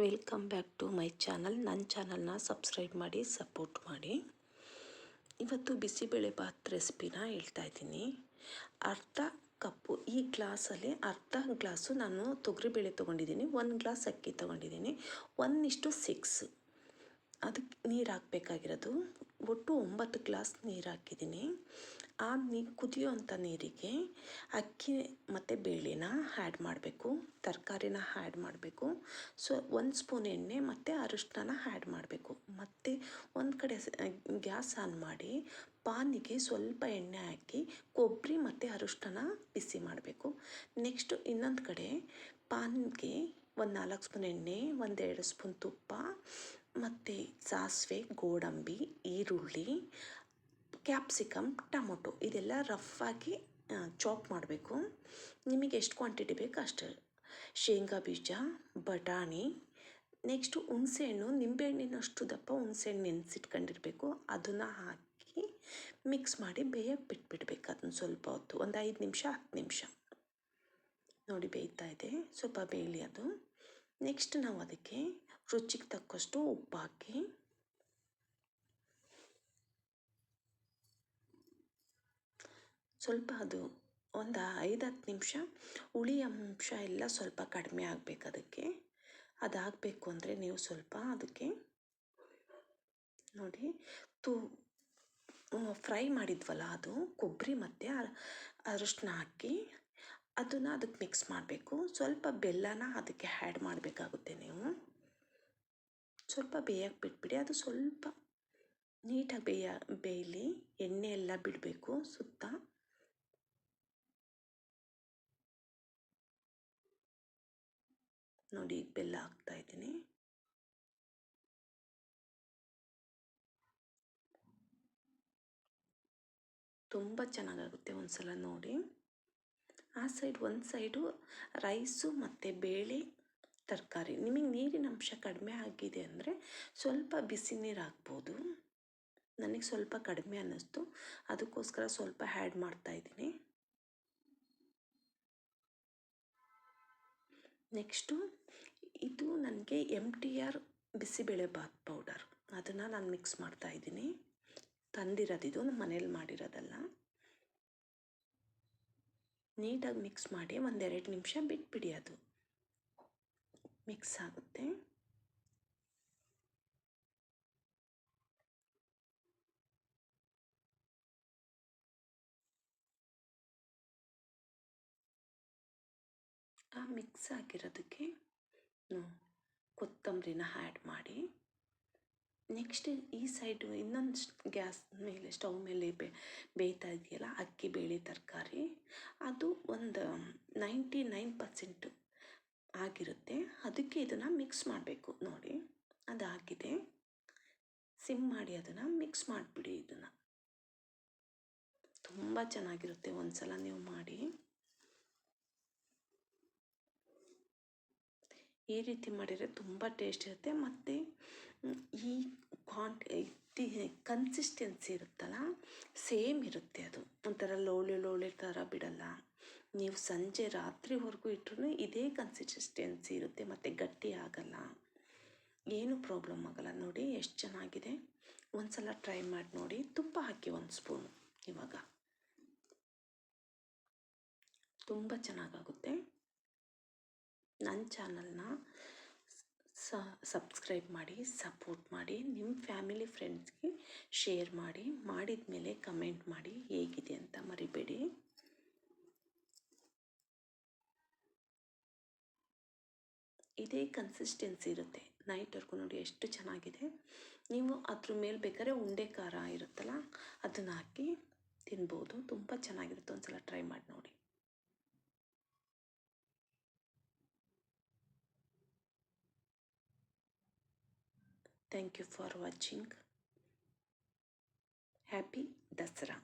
Welcome back to my channel. ನನ್ನ ಚಾನಲ್ನ subscribe ಮಾಡಿ ಸಪೋರ್ಟ್ ಮಾಡಿ. ಇವತ್ತು ಬಿಸಿಬೇಳೆಭಾತ್ ರೆಸಿಪಿನ ಹೇಳ್ತಾ ಇದ್ದೀನಿ. ಅರ್ಧ ಕಪ್ಪು, ಈ ಗ್ಲಾಸಲ್ಲಿ ಅರ್ಧ ಗ್ಲಾಸು ನಾನು ತೊಗರಿಬೇಳೆ ತೊಗೊಂಡಿದ್ದೀನಿ, 1 ಗ್ಲಾಸ್ ಅಕ್ಕಿ ತೊಗೊಂಡಿದ್ದೀನಿ, 1:6 ಅದಕ್ಕೆ ನೀರು ಹಾಕಬೇಕಾಗಿರೋದು. ಒಟ್ಟು 9 ಗ್ಲಾಸ್ ನೀರು ಹಾಕಿದ್ದೀನಿ. ಆ ಕುದಿಯೋವಂಥ ನೀರಿಗೆ ಅಕ್ಕಿ ಮತ್ತು ಬೇಳೆನ ಆ್ಯಡ್ ಮಾಡಬೇಕು, ತರಕಾರಿನ ಆ್ಯಡ್ ಮಾಡಬೇಕು. 1 ಸ್ಪೂನ್ ಎಣ್ಣೆ ಮತ್ತು ಅರಿಶಿನ ಆ್ಯಡ್ ಮಾಡಬೇಕು. ಮತ್ತು ಒಂದು ಕಡೆ ಗ್ಯಾಸ್ ಆನ್ ಮಾಡಿ ಪಾನಿಗೆ ಸ್ವಲ್ಪ ಎಣ್ಣೆ ಹಾಕಿ ಕೊಬ್ಬರಿ ಮತ್ತು ಅರಿಶಿನ ಬಿಸಿ ಮಾಡಬೇಕು. ನೆಕ್ಸ್ಟು ಇನ್ನೊಂದು ಕಡೆ ಪಾನ್ಗೆ 4 ಸ್ಪೂನ್ ಎಣ್ಣೆ, 2 ಸ್ಪೂನ್ ತುಪ್ಪ ಮತ್ತು ಸಾಸಿವೆ, ಗೋಡಂಬಿ, ಈರುಳ್ಳಿ, ಕ್ಯಾಪ್ಸಿಕಮ್, ಟೊಮೊಟೊ ಇದೆಲ್ಲ ರಫಾಗಿ ಚಾಪ್ ಮಾಡಬೇಕು. ನಿಮಗೆ ಎಷ್ಟು ಕ್ವಾಂಟಿಟಿ ಬೇಕು ಅಷ್ಟು. ಶೇಂಗಾ ಬೀಜ, ಬಟಾಣಿ, ನೆಕ್ಸ್ಟು ಹುಣಸೆಹಣ್ಣು, ನಿಂಬೆಹಣ್ಣಿನಷ್ಟು ದಪ್ಪ ಹುಣಸೆಹಣ್ಣು ನೆನೆಸಿಟ್ಕೊಂಡಿರಬೇಕು. ಅದನ್ನು ಹಾಕಿ ಮಿಕ್ಸ್ ಮಾಡಿ ಬೇಯಕ್ಕೆ ಬಿಟ್ಬಿಡ್ಬೇಕು. ಅದನ್ನು ಸ್ವಲ್ಪ ಹೊತ್ತು, ಒಂದು 5 ನಿಮಿಷ 10 ನಿಮಿಷ ನೋಡಿ ಬೇಯ್ತಾ ಇದೆ. ಸ್ವಲ್ಪ ಬೇಯಲಿ ಅದು. ನೆಕ್ಸ್ಟ್ ನಾವು ಅದಕ್ಕೆ ರುಚಿಗೆ ತಕ್ಕಷ್ಟು ಉಪ್ಪು ಹಾಕಿ ಸ್ವಲ್ಪ ಅದು ಒಂದು 5-10 ನಿಮಿಷ ಹುಳಿ ಅಂಶ ಎಲ್ಲ ಸ್ವಲ್ಪ ಕಡಿಮೆ ಆಗಬೇಕು. ಅದಕ್ಕೆ ಅದಾಗಬೇಕು ಅಂದರೆ ನೀವು ಸ್ವಲ್ಪ ಅದಕ್ಕೆ ನೋಡಿ ಫ್ರೈ ಮಾಡಿದ್ವಲ್ಲ, ಅದು ಕೊಬ್ಬರಿ ಮತ್ತು ಅರಿಶಿನ ಹಾಕಿ ಅದನ್ನು ಅದಕ್ಕೆ ಮಿಕ್ಸ್ ಮಾಡಬೇಕು. ಸ್ವಲ್ಪ ಬೆಲ್ಲನ ಅದಕ್ಕೆ ಆ್ಯಡ್ ಮಾಡಬೇಕಾಗುತ್ತೆ. ನೀವು ಸ್ವಲ್ಪ ಬೇಯಕ್ಕೆ ಬಿಟ್ಬಿಡಿ. ಅದು ಸ್ವಲ್ಪ ನೀಟಾಗಿ ಬೇಯಲಿ, ಎಣ್ಣೆ ಎಲ್ಲ ಬಿಡಬೇಕು ಸುತ್ತ. ನೋಡಿ ಬೆಲ್ಲ ಹಾಕ್ತಾ ಇದ್ದೀನಿ. ತುಂಬ ಚೆನ್ನಾಗಾಗುತ್ತೆ, ಒಂದ್ಸಲ ನೋಡಿ. ಒಂದು ಸೈಡು ರೈಸು ಮತ್ತು ಬೇಳೆ ತರಕಾರಿ. ನಿಮಗೆ ನೀರಿನ ಅಂಶ ಕಡಿಮೆ ಆಗಿದೆ ಅಂದರೆ ಸ್ವಲ್ಪ ಬಿಸಿ ನೀರು ಹಾಕ್ಬೋದು. ನನಗೆ ಸ್ವಲ್ಪ ಕಡಿಮೆ ಅನ್ನಿಸ್ತು, ಅದಕ್ಕೋಸ್ಕರ ಸ್ವಲ್ಪ ಆ್ಯಡ್ ಮಾಡ್ತಾಯಿದ್ದೀನಿ. ನೆಕ್ಸ್ಟು ಇದು ನನಗೆ MTR ಬಿಸಿಬೇಳೆಭಾತ್ ಪೌಡರ್, ಅದನ್ನು ನಾನು ಮಿಕ್ಸ್ ಮಾಡ್ತಾಯಿದ್ದೀನಿ. ತಂದಿರೋದಿದು, ನಮ್ಮ ಮನೇಲಿ ಮಾಡಿರೋದಲ್ಲ. ನೀಟಾಗಿ ಮಿಕ್ಸ್ ಮಾಡಿ 1-2 ನಿಮಿಷ ಬಿಟ್ಬಿಡಿ, ಅದು ಮಿಕ್ಸ್ ಆಗುತ್ತೆ. ಆ ಮಿಕ್ಸ್ ಆಗಿರೋದಕ್ಕೆ ಕೊತ್ತಂಬರಿನ ಆ್ಯಡ್ ಮಾಡಿ. ನೆಕ್ಸ್ಟ್ ಈ ಸೈಡು ಇನ್ನೊಂದು ಗ್ಯಾಸ್ ಮೇಲೆ, ಸ್ಟವ್ ಮೇಲೆ ಬೇಯ್ತಾ ಇದೆಯಲ್ಲ ಅಕ್ಕಿ ಬೇಳೆ ತರಕಾರಿ, ಅದು ಒಂದು 99% ಆಗಿರುತ್ತೆ. ಅದಕ್ಕೆ ಇದನ್ನು ಮಿಕ್ಸ್ ಮಾಡಬೇಕು. ನೋಡಿ ಅದಾಗಿದೆ. ಸಿಮ್ ಮಾಡಿ ಅದನ್ನು ಮಿಕ್ಸ್ ಮಾಡಿಬಿಡಿ. ಇದನ್ನು ತುಂಬ ಚೆನ್ನಾಗಿರುತ್ತೆ, ಒಂದ್ಸಲ ನೀವು ಮಾಡಿ. ಈ ರೀತಿ ಮಾಡಿದರೆ ತುಂಬ ಟೇಸ್ಟ್ ಇರುತ್ತೆ. ಮತ್ತು ಈ ಕನ್ಸಿಸ್ಟೆನ್ಸಿ ಇರುತ್ತಲ್ಲ, ಸೇಮ್ ಇರುತ್ತೆ. ಅದು ಒಂಥರ ಲೋಳೆ ಥರ ಬಿಡಲ್ಲ. ನೀವು ಸಂಜೆ ರಾತ್ರಿವರೆಗೂ ಇಟ್ಟರು ಇದೇ ಕನ್ಸಿಸ್ಟೆನ್ಸಿ ಇರುತ್ತೆ, ಮತ್ತು ಗಟ್ಟಿ ಆಗಲ್ಲ, ಏನು ಪ್ರಾಬ್ಲಮ್ ಆಗಲ್ಲ. ನೋಡಿ ಎಷ್ಟು ಚೆನ್ನಾಗಿದೆ. ಒಂದ್ಸಲ ಟ್ರೈ ಮಾಡಿ ನೋಡಿ. ತುಪ್ಪ ಹಾಕಿ 1 ಸ್ಪೂನು. ಇವಾಗ ತುಂಬ ಚೆನ್ನಾಗಾಗುತ್ತೆ. ನನ್ನ ಚಾನಲ್ನ ಸಬ್ಸ್ಕ್ರೈಬ್ ಮಾಡಿ ಸಪೋರ್ಟ್ ಮಾಡಿ. ನಿಮ್ಮ ಫ್ಯಾಮಿಲಿ ಫ್ರೆಂಡ್ಸ್ಗೆ ಶೇರ್ ಮಾಡಿ. ಮಾಡಿದ ಮೇಲೆ ಕಮೆಂಟ್ ಮಾಡಿ ಹೇಗಿದೆ ಅಂತ ಮರಿಬೇಡಿ. ಇದೇ ಕನ್ಸಿಸ್ಟೆನ್ಸಿ ಇರುತ್ತೆ ನೈಟ್ವರೆಗೂ. ನೋಡಿ ಎಷ್ಟು ಚೆನ್ನಾಗಿದೆ. ನೀವು ಅದ್ರ ಮೇಲೆ ಬೇಕಾದ್ರೆ ಉಂಡೆ ಖಾರ ಇರುತ್ತಲ್ಲ, ಅದನ್ನು ಹಾಕಿ ತಿನ್ಬೋದು. ತುಂಬ ಚೆನ್ನಾಗಿರುತ್ತೆ, ಒಂದ್ಸಲ ಟ್ರೈ ಮಾಡಿ ನೋಡಿ. Thank you for watching. Happy Dasara.